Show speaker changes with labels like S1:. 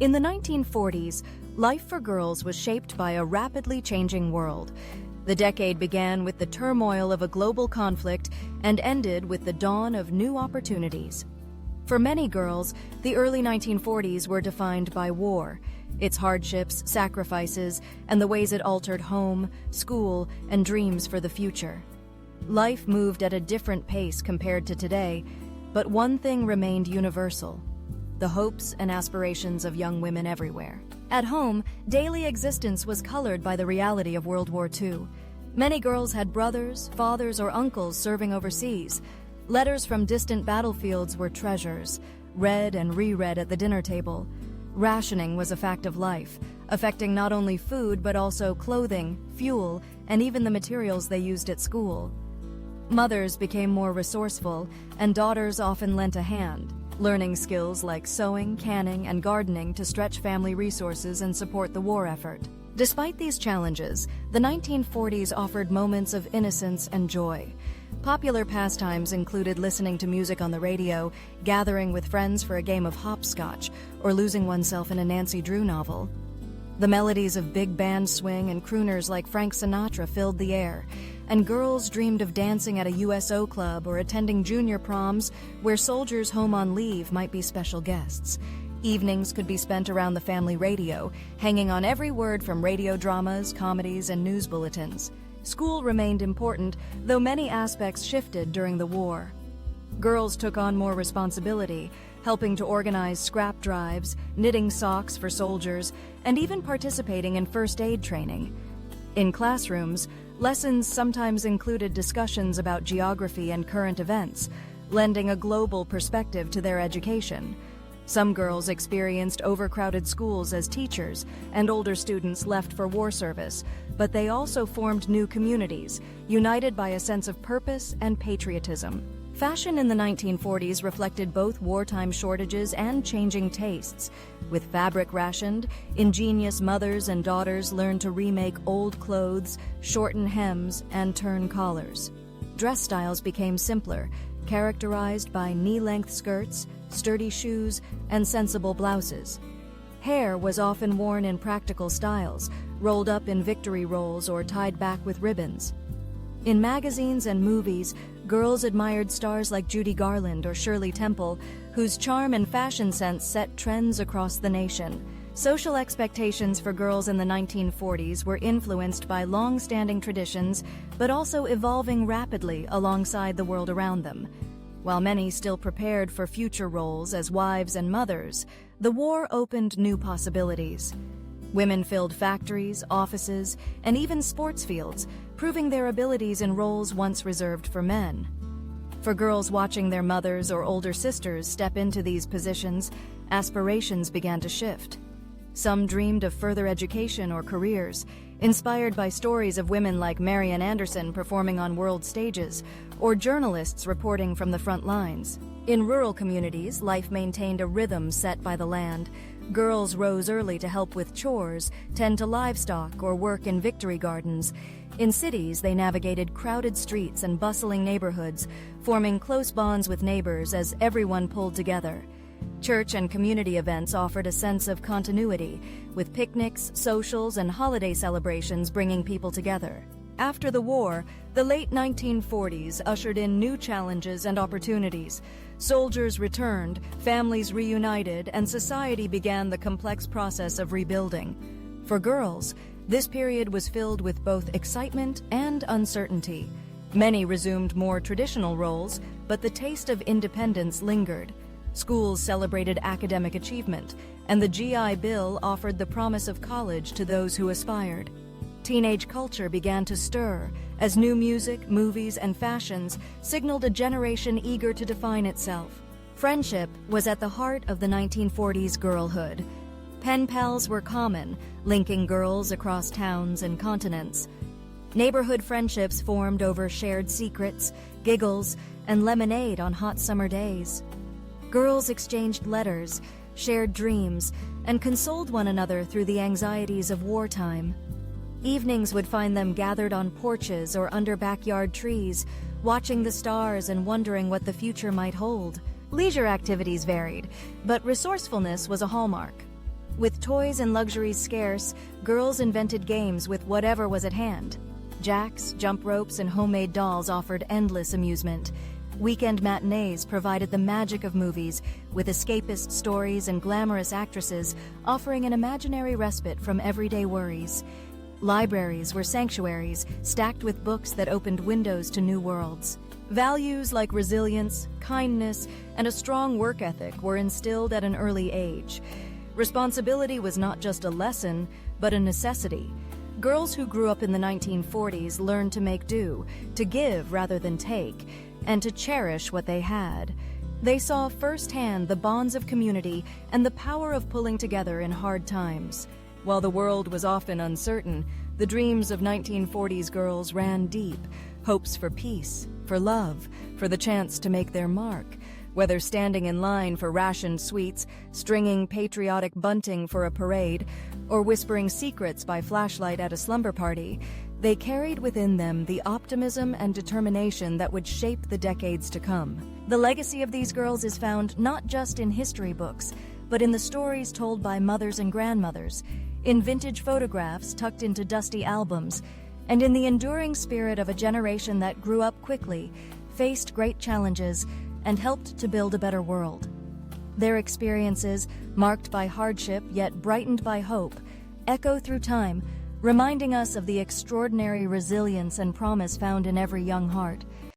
S1: In the 1940s, life for girls was shaped by a rapidly changing world. The decade began with the turmoil of a global conflict and ended with the dawn of new opportunities. For many girls, the early 1940s were defined by war, its hardships, sacrifices, and the ways it altered home, school, and dreams for the future. Life moved at a different pace compared to today, but one thing remained universal: the hopes and aspirations of young women everywhere. At home, daily existence was colored by the reality of World War II. Many girls had brothers, fathers, or uncles serving overseas. Letters from distant battlefields were treasures, read and reread at the dinner table. Rationing was a fact of life, affecting not only food but also clothing, fuel, and even the materials they used at school. Mothers became more resourceful, and daughters often lent a hand, learning skills like sewing, canning, and gardening to stretch family resources and support the war effort. Despite these challenges, the 1940s offered moments of innocence and joy. Popular pastimes included listening to music on the radio, gathering with friends for a game of hopscotch, or losing oneself in a Nancy Drew novel. The melodies of big band swing and crooners like Frank Sinatra filled the air, and girls dreamed of dancing at a USO club or attending junior proms where soldiers home on leave might be special guests. Evenings could be spent around the family radio, hanging on every word from radio dramas, comedies, and news bulletins. School remained important, though many aspects shifted during the war. Girls took on more responsibility, helping to organize scrap drives, knitting socks for soldiers, and even participating in first aid training. In classrooms, lessons sometimes included discussions about geography and current events, lending a global perspective to their education. Some girls experienced overcrowded schools as teachers, and older students left for war service, but they also formed new communities, united by a sense of purpose and patriotism. Fashion in the 1940s reflected both wartime shortages and changing tastes. With fabric rationed, ingenious mothers and daughters learned to remake old clothes, shorten hems, and turn collars. Dress styles became simpler, characterized by knee-length skirts, sturdy shoes, and sensible blouses. Hair was often worn in practical styles, rolled up in victory rolls or tied back with ribbons. In magazines and movies, girls admired stars like Judy Garland or Shirley Temple, whose charm and fashion sense set trends across the nation. Social expectations for girls in the 1940s were influenced by long-standing traditions, but also evolving rapidly alongside the world around them. While many still prepared for future roles as wives and mothers, the war opened new possibilities. Women filled factories, offices, and even sports fields, proving their abilities in roles once reserved for men. For girls watching their mothers or older sisters step into these positions, aspirations began to shift. Some dreamed of further education or careers, inspired by stories of women like Marian Anderson performing on world stages, or journalists reporting from the front lines. In rural communities, life maintained a rhythm set by the land. Girls rose early to help with chores, tend to livestock, or work in victory gardens. In cities, they navigated crowded streets and bustling neighborhoods, forming close bonds with neighbors as everyone pulled together. Church and community events offered a sense of continuity, with picnics, socials, and holiday celebrations bringing people together. After the war, the late 1940s ushered in new challenges and opportunities. Soldiers returned, families reunited, and society began the complex process of rebuilding. For girls, this period was filled with both excitement and uncertainty. Many resumed more traditional roles, but the taste of independence lingered. Schools celebrated academic achievement, and the GI Bill offered the promise of college to those who aspired. Teenage culture began to stir as new music, movies, and fashions signaled a generation eager to define itself. Friendship was at the heart of the 1940s girlhood. Pen pals were common, linking girls across towns and continents. Neighborhood friendships formed over shared secrets, giggles, and lemonade on hot summer days. Girls exchanged letters, shared dreams, and consoled one another through the anxieties of wartime. Evenings would find them gathered on porches or under backyard trees, watching the stars and wondering what the future might hold. Leisure activities varied, but resourcefulness was a hallmark. With toys and luxuries scarce, girls invented games with whatever was at hand. Jacks, jump ropes, and homemade dolls offered endless amusement. Weekend matinees provided the magic of movies, with escapist stories and glamorous actresses offering an imaginary respite from everyday worries. Libraries were sanctuaries, stacked with books that opened windows to new worlds. Values like resilience, kindness, and a strong work ethic were instilled at an early age. Responsibility was not just a lesson, but a necessity. Girls who grew up in the 1940s learned to make do, to give rather than take, and to cherish what they had. They saw firsthand the bonds of community and the power of pulling together in hard times. While the world was often uncertain, the dreams of 1940s girls ran deep. Hopes for peace, for love, for the chance to make their mark. Whether standing in line for rationed sweets, stringing patriotic bunting for a parade, or whispering secrets by flashlight at a slumber party, they carried within them the optimism and determination that would shape the decades to come. The legacy of these girls is found not just in history books, but in the stories told by mothers and grandmothers, in vintage photographs tucked into dusty albums, and in the enduring spirit of a generation that grew up quickly, faced great challenges, and helped to build a better world. Their experiences, marked by hardship yet brightened by hope, echo through time, reminding us of the extraordinary resilience and promise found in every young heart.